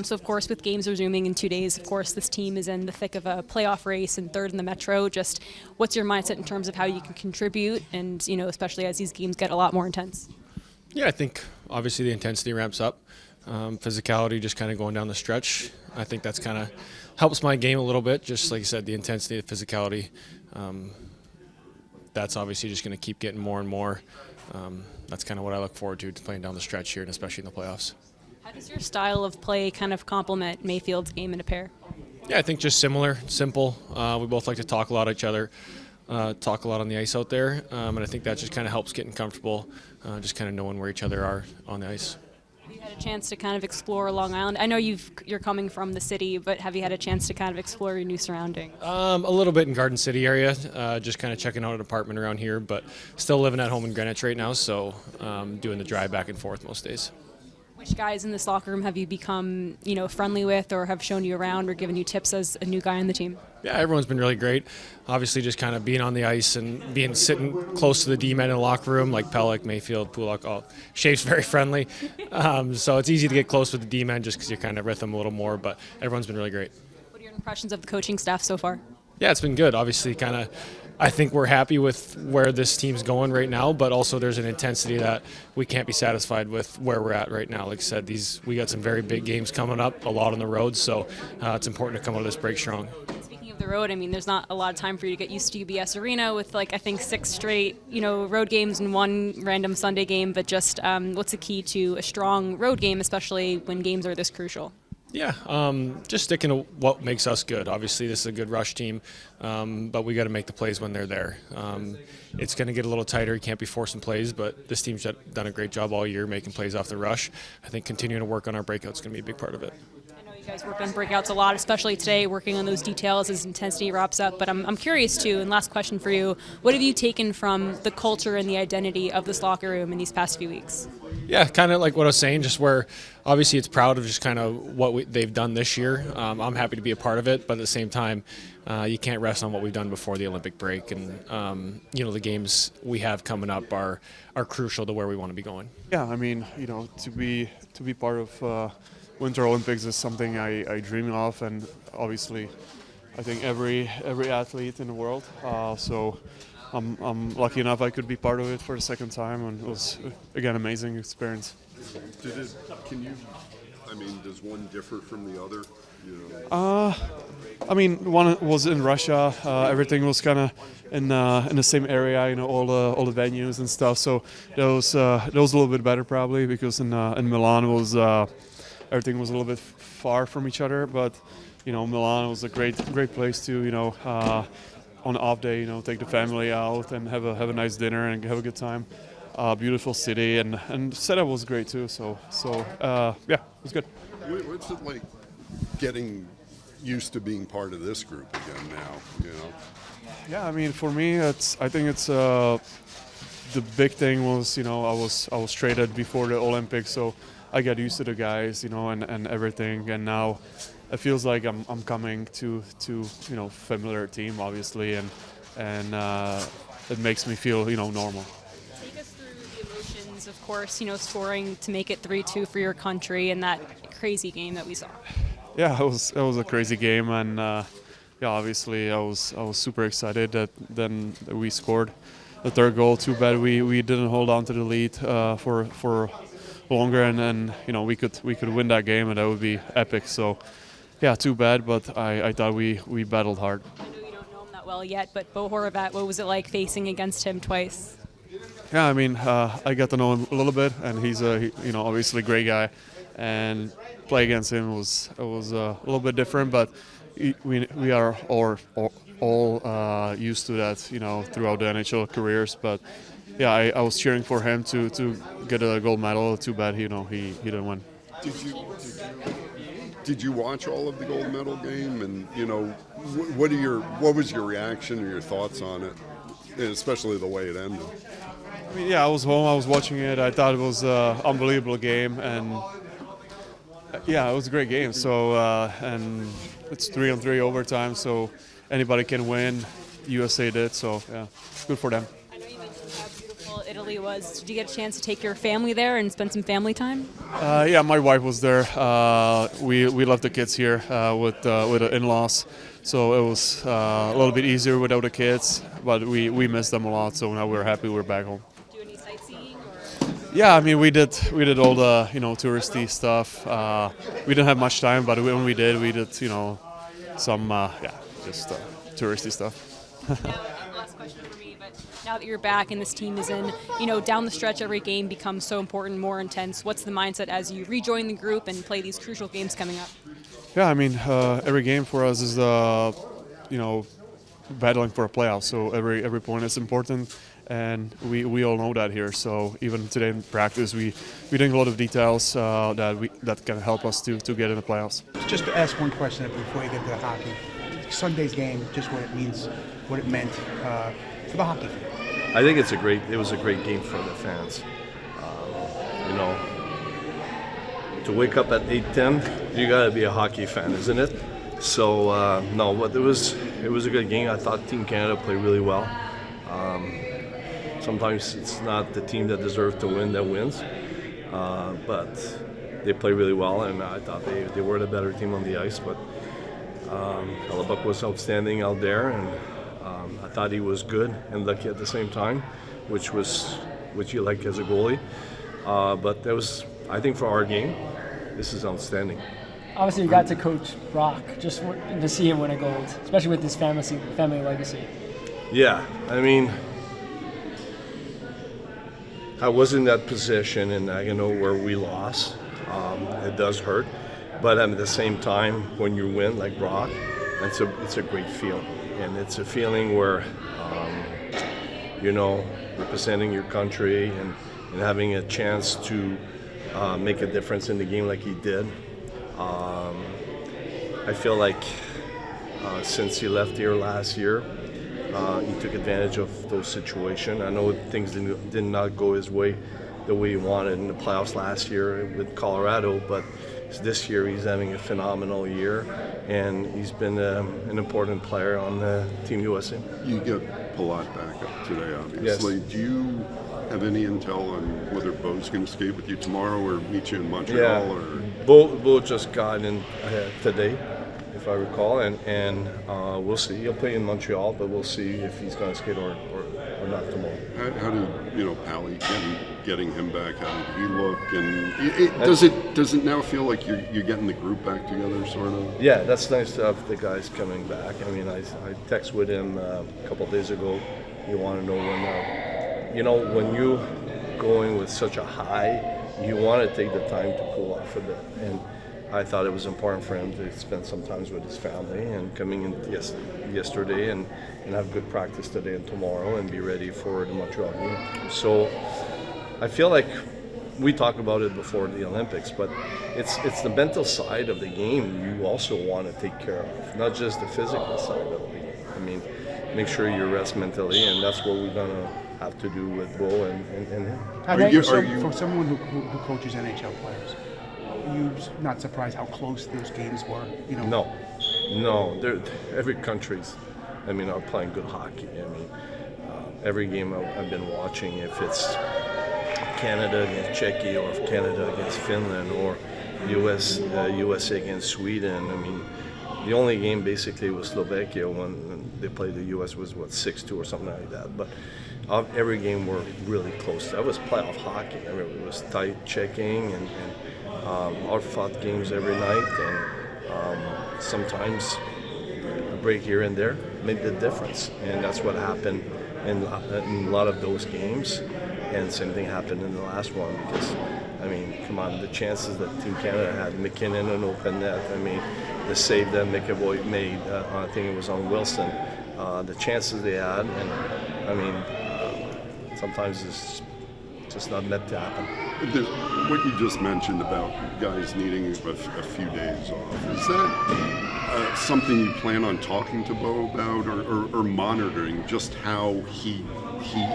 So, of course, with games resuming in 2 days, of course, this team is in the thick of a playoff race and third in the Metro. Just what's your mindset in terms of how you can contribute and, especially as these games get a lot more intense? Yeah, I think obviously the intensity ramps up. Physicality just kind of going down the stretch. I think that's kind of helps my game a little bit. Just like you said, the intensity, the physicality. That's obviously just going to keep getting more and more. That's kind of what I look forward to playing down the stretch here, and especially in the playoffs. How does your style of play kind of complement Mayfield's game in a pair? Yeah, I think just similar, simple. We both like to talk a lot to each other, talk a lot on the ice out there, and I think that just kind of helps getting comfortable, just kind of knowing where each other are on the ice. Have you had a chance to kind of explore Long Island? I know you're coming from the city, but have you had a chance to kind of explore your new surroundings? A little bit in Garden City area, just kind of checking out an apartment around here, but still living at home in Greenwich right now, so doing the drive back and forth most days. Which guys in this locker room have you become, friendly with, or have shown you around, or given you tips as a new guy on the team? Yeah, everyone's been really great. Obviously, just kind of being on the ice and sitting close to the D-men in the locker room, like Palat, Mayfield, Palat, all Shape's very friendly. So it's easy to get close with the D-men just because you're kind of with them a little more. But everyone's been really great. What are your impressions of the coaching staff so far? Yeah, it's been good. Obviously, I think we're happy with where this team's going right now, but also there's an intensity that we can't be satisfied with where we're at right now. Like I said, we got some very big games coming up, a lot on the road, so it's important to come out of this break strong. Speaking of the road, there's not a lot of time for you to get used to UBS Arena with, I think 6 straight, road games and 1 random Sunday game, but just what's the key to a strong road game, especially when games are this crucial? Yeah, just sticking to what makes us good. Obviously, this is a good rush team, but we got to make the plays when they're there. It's going to get a little tighter. You can't be forcing plays, but this team's done a great job all year making plays off the rush. I think continuing to work on our breakouts is going to be a big part of it. I know you guys work on breakouts a lot, especially today, working on those details as intensity wraps up. But I'm curious, too, and last question for you, what have you taken from the culture and the identity of this locker room in these past few weeks? Yeah, kind of like what I was saying, just where obviously it's proud of just kind of what they've done this year. I'm happy to be a part of it, but at the same time, you can't rest on what we've done before the Olympic break. And, the games we have coming up are crucial to where we want to be going. Yeah, to be part of Winter Olympics is something I dream of, and obviously I think every athlete in the world. So I'm lucky enough I could be part of it for the second time, and it was, again, amazing experience. Does one differ from the other? One was in Russia. Everything was kind of in the same area, all the venues and stuff. So that was a little bit better probably, because in Milan it was everything was a little bit far from each other. But Milan was a great place to on an off day, take the family out and have a nice dinner and have a good time. Beautiful city, and setup was great too. So yeah, it was good. What's it like getting used to being part of this group again now? Yeah, for me, I think it's the big thing was I was traded before the Olympics, so I got used to the guys, and everything, and now it feels like I'm coming to familiar team, obviously, and it makes me feel normal. Take us through the emotions, of course, scoring to make it 3-2 for your country and that crazy game that we saw. Yeah, it was a crazy game, and obviously I was super excited that we scored the third goal. Too bad we didn't hold on to the lead for longer, and then we could win that game, and that would be epic. So yeah, too bad, but I thought we battled hard. I know you don't know him that well yet, but Bo Horvat, what was it like facing against him twice? Yeah, I got to know him a little bit, and he's obviously a great guy, and play against him was a little bit different, but we are all used to that, throughout the NHL careers. But yeah, I was cheering for him to get a gold medal. Too bad, he didn't win. Did you watch all of the gold medal game? And what was your reaction or your thoughts on it, and especially the way it ended? I was home. I was watching it. I thought it was an unbelievable game, and yeah, it was a great game. So and it's 3-on-3 overtime, so anybody can win. USA did, so yeah, good for them. I know you mentioned how beautiful Italy Italy was. Did you get a chance to take your family there and spend some family time? Yeah, my wife was there. We left the kids here with the in-laws, so it was a little bit easier without the kids. But we missed them a lot, so now we're happy we're back home. Do any sightseeing? Or? Yeah, I mean we did all the touristy stuff. We didn't have much time, but when we did some just touristy stuff. Last question for me, but now that you're back and this team is in, down the stretch, every game becomes so important, more intense. What's the mindset as you rejoin the group and play these crucial games coming up? Yeah, I mean every game for us is battling for a playoff, so every point is important, and we all know that here. So even today in practice, we doing a lot of details that can help us to get in the playoffs. Just to ask one question before you get to the hockey. Sunday's game, just what it means, what it meant for the hockey fan. I think it was a great game for the fans. To wake up at 8:10, you got to be a hockey fan, isn't it? So no, but it was a good game. I thought Team Canada played really well. Sometimes it's not the team that deserves to win that wins, but they played really well, and I thought they were the better team on the ice. But Palat was outstanding out there, and I thought he was good and lucky at the same time, which you like as a goalie. But that was, I think, for our game, this is outstanding. Obviously, you got to coach Brock, just to see him win a gold, especially with his family legacy. Yeah, I mean, I was in that position, and where we lost, it does hurt. But at the same time, when you win like Brock, it's a great feeling, and it's a feeling where representing your country and having a chance to make a difference in the game like he did. I feel like since he left here last year, he took advantage of those situations. I know things did not go his way the way he wanted in the playoffs last year with Colorado, but this year he's having a phenomenal year, and he's been an important player on the Team USA. You get Palat back up today, obviously. Yes. Do you have any intel on whether Bo's going to skate with you tomorrow or meet you in Montreal? Yeah, Or? Bo just got in today, if I recall, and we'll see. He'll play in Montreal, but we'll see if he's going to skate or not tomorrow. How did Pally getting him back? How did he look? And does it now feel like you're getting the group back together, sort of? Yeah, that's nice to have the guys coming back. I mean, I texted with him a couple of days ago. You want to know when you going with such a high, you want to take the time to cool off a bit. And I thought it was important for him to spend some time with his family and coming in yesterday and have good practice today and tomorrow and be ready for the Montreal game. So I feel like we talked about it before the Olympics, but it's the mental side of the game you also want to take care of, not just the physical side of the game. I mean, make sure you rest mentally, and that's what we're going to have to do with Bo and him. For someone who coaches NHL players, are you not surprised how close those games were? No. Every country's, are playing good hockey. Every game I've been watching, if it's Canada against Czechia or Canada against Finland or USA against Sweden. The only game basically was Slovakia when they played the U.S. was 6-2 or something like that. But every game were really close. That was playoff hockey. It was tight checking and hard-fought games every night, and sometimes a break here and there made the difference. And that's what happened in a lot of those games. And same thing happened in the last one because, come on, the chances that Team Canada had, McKinnon and open net, the save that McAvoy made, I think it was on Wilson, the chances they had, and sometimes it's just not meant to happen. What you just mentioned about guys needing a few days off, is that something you plan on talking to Bo about or monitoring just how he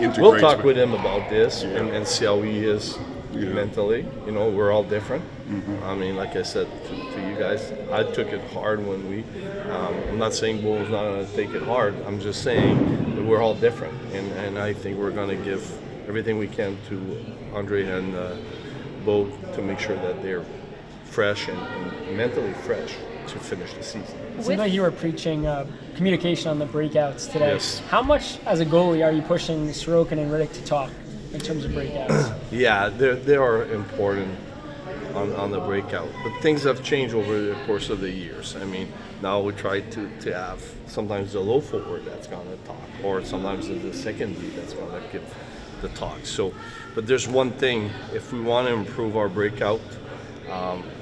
integrates? We'll talk with him about this and see how he is mentally. We're all different. Mm-hmm. Like I said to you guys, I took it hard when I'm not saying Bo was not going to take it hard. I'm just saying that we're all different, and I think we're going to give everything we can to Ondrej and Bo to make sure that they're fresh and mentally fresh to finish the season. It seems like you were preaching communication on the breakouts today. Yes. How much, as a goalie, are you pushing Sorokin and Riddick to talk in terms of breakouts? Yeah, they are important on the breakout, but things have changed over the course of the years. I mean, now we try to have sometimes the low forward that's going to talk, or sometimes the second D that's going to give the talk. So, but there's one thing: if we want to improve our breakout,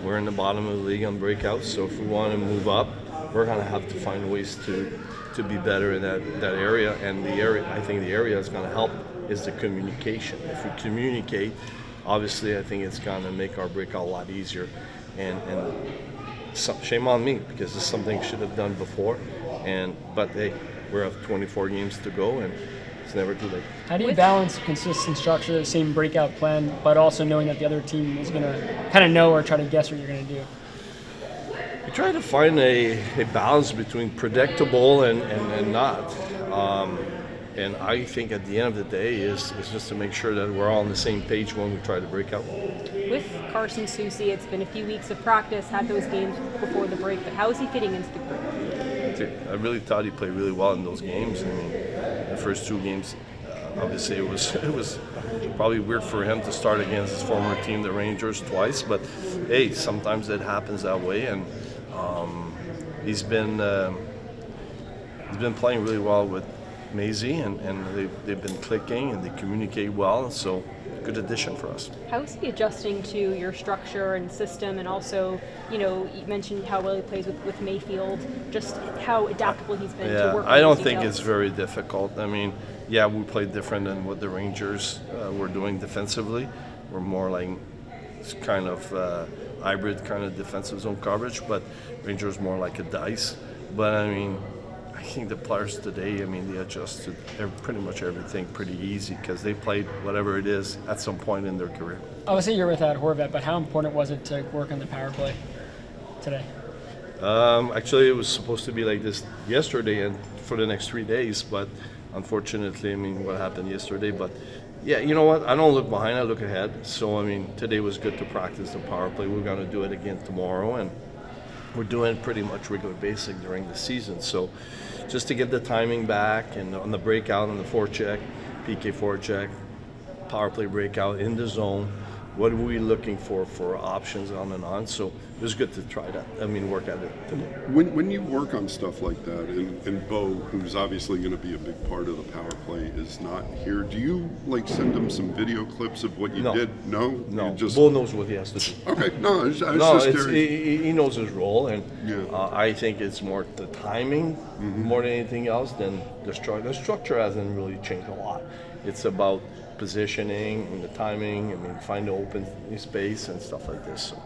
we're in the bottom of the league on breakouts. So if we want to move up, we're going to have to find ways to be better in that area. And I think the area that's going to help is the communication. If we communicate, obviously, I think it's going to make our breakout a lot easier. And shame on me, because this is something I should have done before. But hey, we have 24 games to go, and it's never too late. How do you balance consistent structure, the same breakout plan, but also knowing that the other team is going to kind of know or try to guess what you're going to do? We try to find a balance between predictable and not. And I think at the end of the day is just to make sure that we're all on the same page when we try to break out. With Carson Soucy, it's been a few weeks of practice, had those games before the break, but how is he fitting into the group? I really thought he played really well in those games. I mean, the first two games, obviously it was probably weird for him to start against his former team, the Rangers, twice. But hey, sometimes it happens that way, and he's been playing really well with Maisie, and they've been clicking and they communicate well, and so good addition for us. How is he adjusting to your structure and system, and also, you mentioned how well he plays with Mayfield, just how adaptable he's been to work with I don't those think details? it's very difficult. I mean, yeah, we play different than what the Rangers were doing defensively. We're more like kind of hybrid kind of defensive zone coverage, but Rangers more like a dice. But I mean, I think the players today, I mean, they adjusted pretty much everything pretty easy because they played whatever it is at some point in their career. Obviously, you're without Horvat, but how important was it to work on the power play today? Actually, it was supposed to be like this yesterday and for the next 3 days, but unfortunately, I mean, what happened yesterday. But yeah, you know what? I don't look behind, I look ahead. So, I mean, today was good to practice the power play. We're going to do it again tomorrow, and we're doing it pretty much regular basic during the season. So just to get the timing back and on the breakout, on the forecheck, PK forecheck, power play breakout in the zone, what are we looking for options on and on. So it was good to try that. I mean, work at it today. When you work on stuff like that, and Bo, who's obviously going to be a big part of the power play, is not here, do you like send him some video clips of what you No. did? No? No, You just, Bo knows what he has to do. okay, no, I was No, just curious. he knows his role, and Yeah. I think it's more the timing more than anything else than the structure. The structure hasn't really changed a lot. It's about positioning and the timing. I mean, find the open space and stuff like this. So.